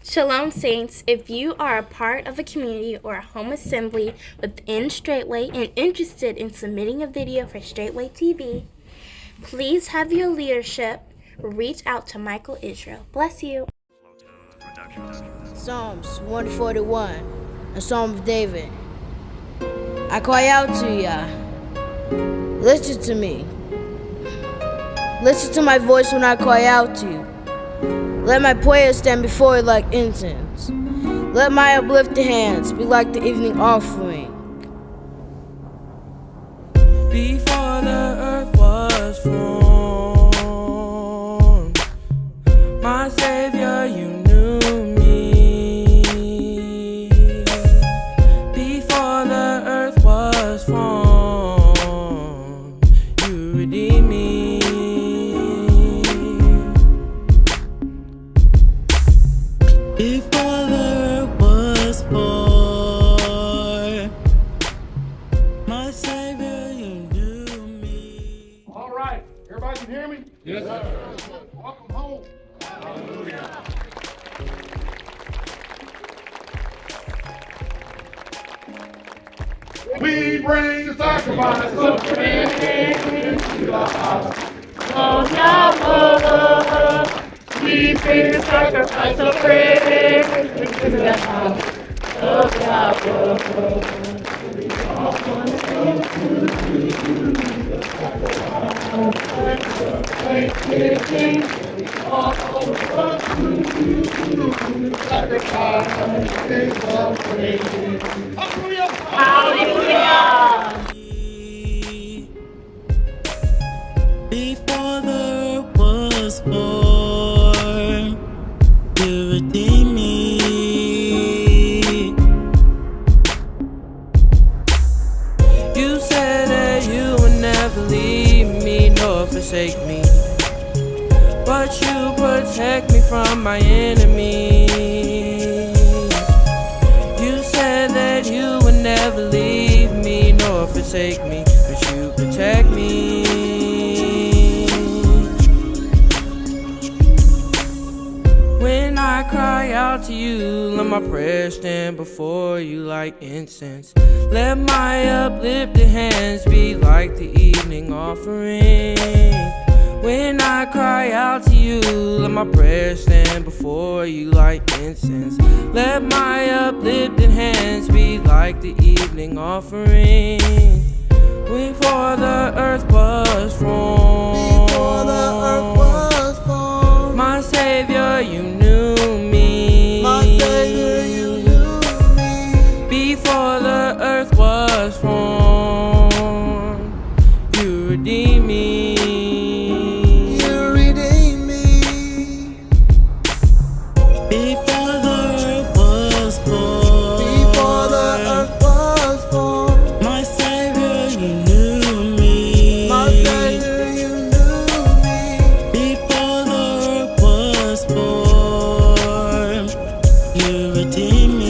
Shalom, Saints. If you are a part of a community or a home assembly within Straitway and interested in submitting a video for Straitway TV, please have your leadership reach out to Michael Israel. Bless you. Psalms 141, a Psalm of David. I cry out to Yah. Listen to me. Listen to my voice when I cry out to you. Let my prayer stand before you like incense. Let my uplifted hands be like the evening offering. Before the earth was formed, my Savior, you knew me. Before the earth was formed, you redeemed me. Before the earth was born, my Savior, you knew me. All right, everybody can hear me? Yes, sir. Welcome home. Hallelujah. We bring the sacrifice of praise to the house of Yahweh. We bring the sacrifice of praise to the house of Yahweh. We offer thanksgiving. We offer sacrifice of praise. Hallelujah. Before the earth was born, you redeemed me. You said that you would never leave me nor forsake me, but you protect me from my enemies. You said that you would never leave me nor forsake me, but you protect me. When I cry out to you, let my prayers stand before you like incense. Let my uplifted hands be like the evening offering. When I cry out to you, let my prayers stand before you like incense. Let my uplifted hands be like the evening offering. Before the earth was formed, my Savior, you knew me. Before the earth was formed, you redeemed me. Before the earth was born, my Savior, you knew me. Before the earth was born, you redeemed me.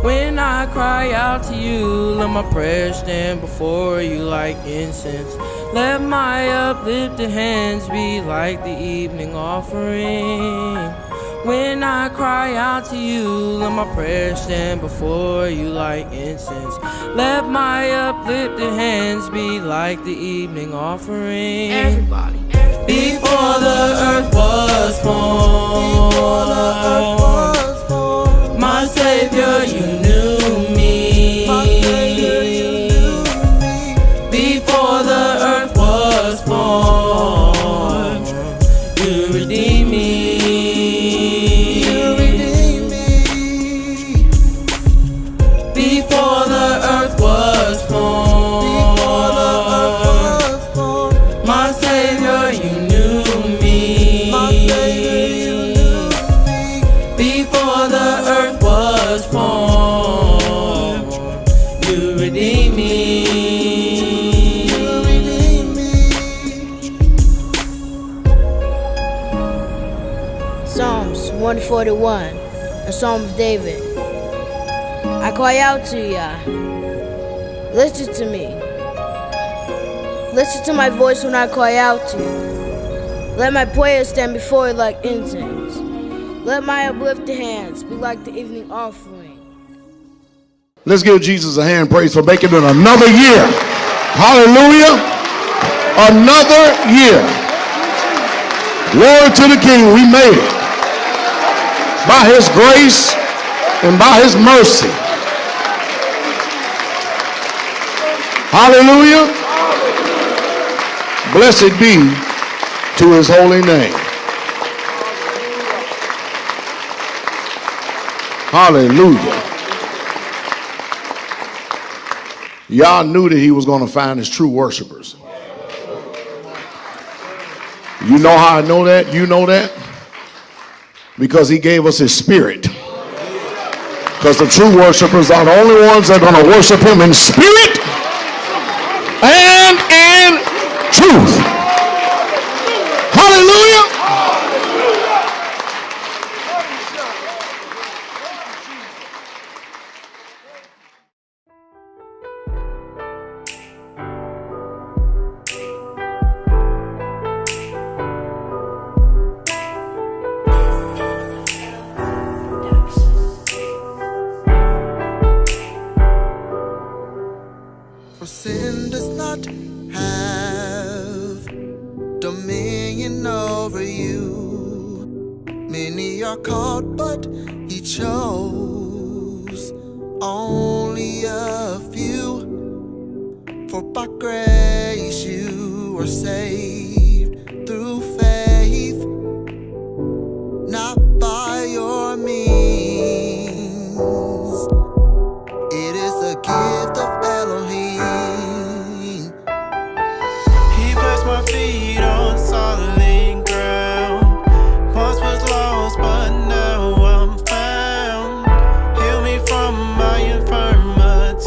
When I cry out to you, let my prayers stand before you like incense. Let my uplifted hands be like the evening offering. When I cry out to you, let my prayers stand before you like incense. Let my uplifted hands be like the evening offering. Everybody. Before the earth was formed, my Savior, you knew me. Before the earth was born, you redeemed me. Before the earth was formed, my Savior, you knew me. Before the earth was formed, you redeemed me. Psalms 141, a Psalm of David. I cry out to Yah. Listen to me. Listen to my voice when I cry out to you. Let my prayers stand before you like incense. Let my uplifted hands be like the evening offering. Let's give Jesus a hand praise for making it another year. Hallelujah. Another year. Glory to the King. We made it. By his grace and by his mercy. Hallelujah. Blessed be to his holy name. Hallelujah. Y'all knew that he was going to find his true worshipers. You know how I know that? You know that? Because he gave us his spirit. Because the true worshipers are the only ones that are going to worship him in spirit and in truth. Hallelujah. For sin does not have dominion over you. Many are called, but he chose only a few. For by grace you are saved through faith, not by your means. It is a gift of Elohim. He placed my feet on solid ground. Once was lost, but now I'm found. Heal me from my infirmities.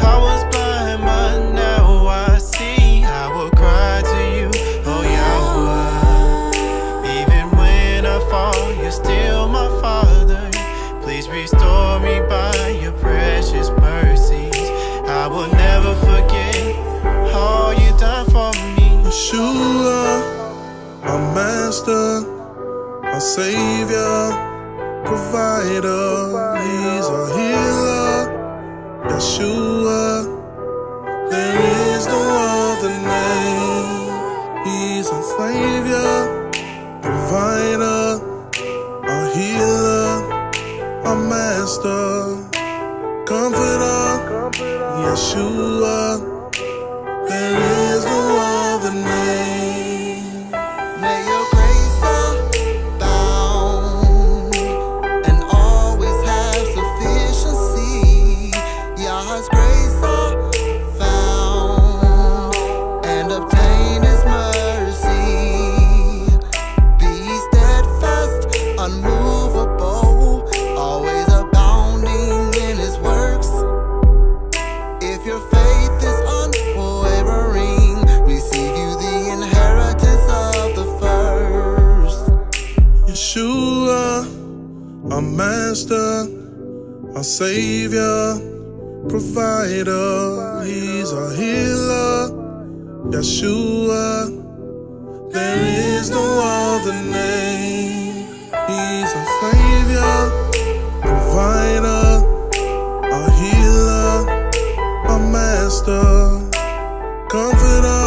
I was blind, but now I see. I will cry to you, oh Yahweh. Even when I fall, you're still my Father. Please restore me by your precious mercies. I will never forget all you done for me. Yeshua, our master, our savior, provider, he's our healer. Yeshua, there is no other name. He's our savior, provider, our healer, our master, comforter. Yeshua, there is no other name. May your grace abound and always have sufficiency. Yah's grace found and obtain his mercy. Be steadfast, unmovable, always abounding in his works. If your faith is unwavering, receive you the inheritance of the first. Yeshua, our master, our savior, provider, he's our healer. Yeshua, there is no other name. He's our savior, provider, our healer, our master, comforter.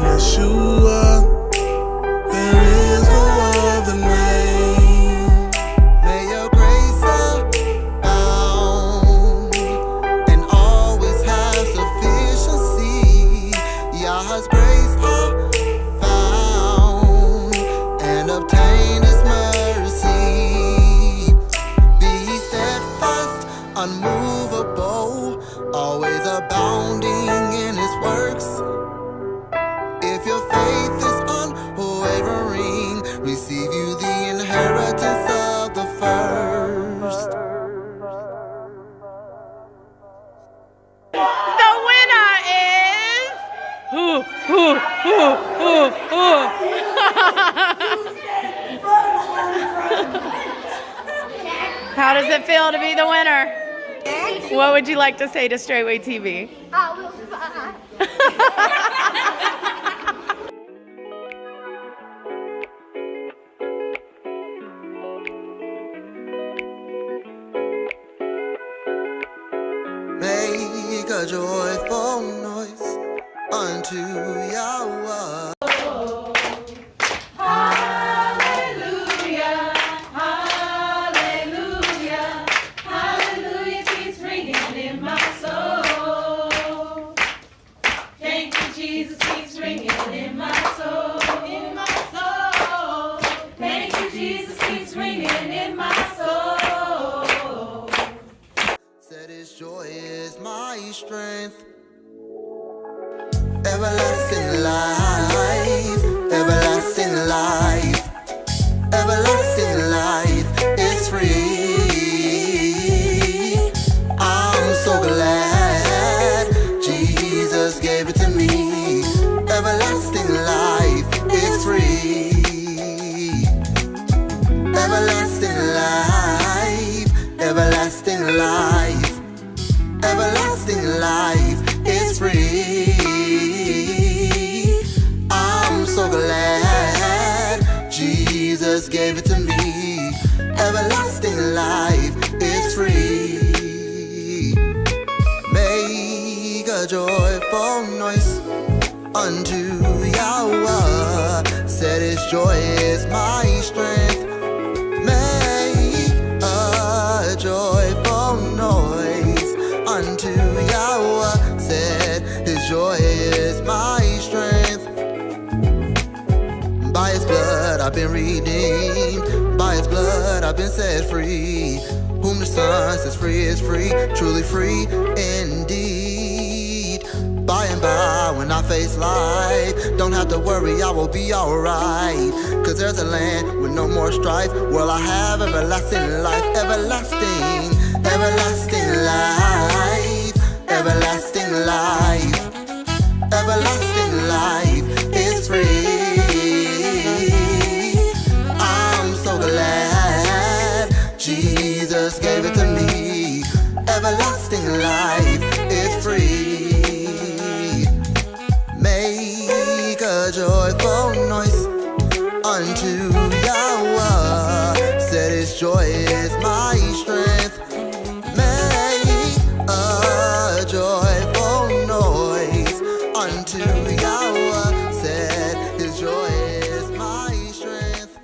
Yeshua, there is no other name. May your grace abound and always have sufficiency. Yah's grace found and obtain his mercy. Be steadfast, unmovable, always abounding in his works. If your faith is unwavering, receive you the inheritance of the first. The winner is. How does it feel to be the winner? What would you like to say to Straitway TV? I will survive. Make a joyful noise unto Yahweh. Hallelujah, hallelujah, hallelujah keeps ringing in my soul. Thank you, Jesus, keeps ringing in my soul, in my soul. Thank you, Jesus, keeps ringing in my soul. Said his joy is my strength. Everlasting life, everlasting life, everlasting life is free. I'm so glad Jesus gave it to me. Everlasting life is free. Everlasting life, everlasting life, everlasting life is free. I'm so glad Jesus gave it to me. Everlasting life is free. Make a joyful noise unto Yahweh. Said his joy is my strength. Make a joyful noise unto Yahweh. Said his joy is my strength. By his blood I've been redeemed. By his blood I've been set free. Whom the Son sets free is free, truly free indeed. By and by when I face life, don't have to worry, I will be alright. Cause there's a land with no more strife. Well, I have everlasting life, everlasting, everlasting life, everlasting life, everlasting life is free. I'm so glad Jesus gave it to me. Everlasting life is free. Make a joyful noise unto Yahweh. Said his joy is my strength. Make a joyful noise unto Yahweh. Said his joy is my strength.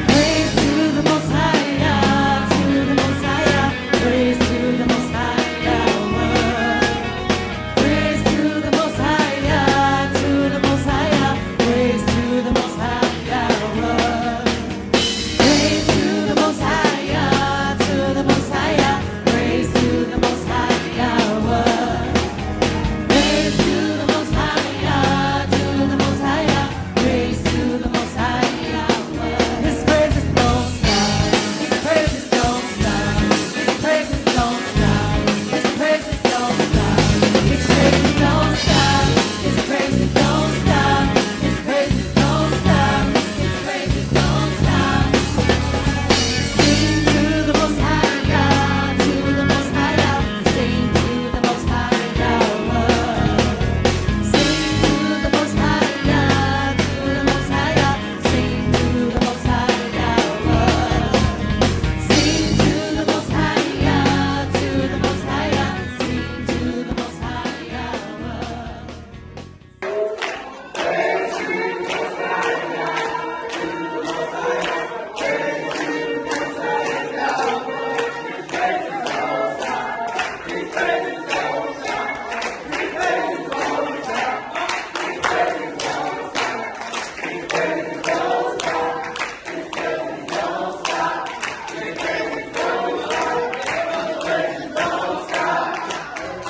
Praise to the Most High, to the Most High. Praise to the Most High, praise to the Most High, to the Most High. Praise to the Most High, praise to the Most High, to the Most High. Praise to the Most High, praise to the Most High, to the Most High. Praise to the Most High. His praises don't stop. His praises don't stop. His praises don't stop. His praises don't stop. His praises don't stop. His praises don't stop. His praises don't stop. His praises don't stop. Sing to the Most High God, to the Most High God. Sing to the Most High God. Sing to the Most High God, to the Most High God. Sing to the Most High God. Sing to the Most High God, to the Most High God. Sing to the Most High God.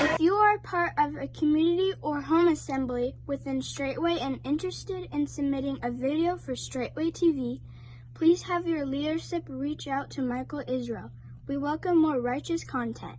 If you are part of a community or home assembly within Straitway and interested in submitting a video for Straitway TV, please have your leadership reach out to Michael Israel. We welcome more righteous content.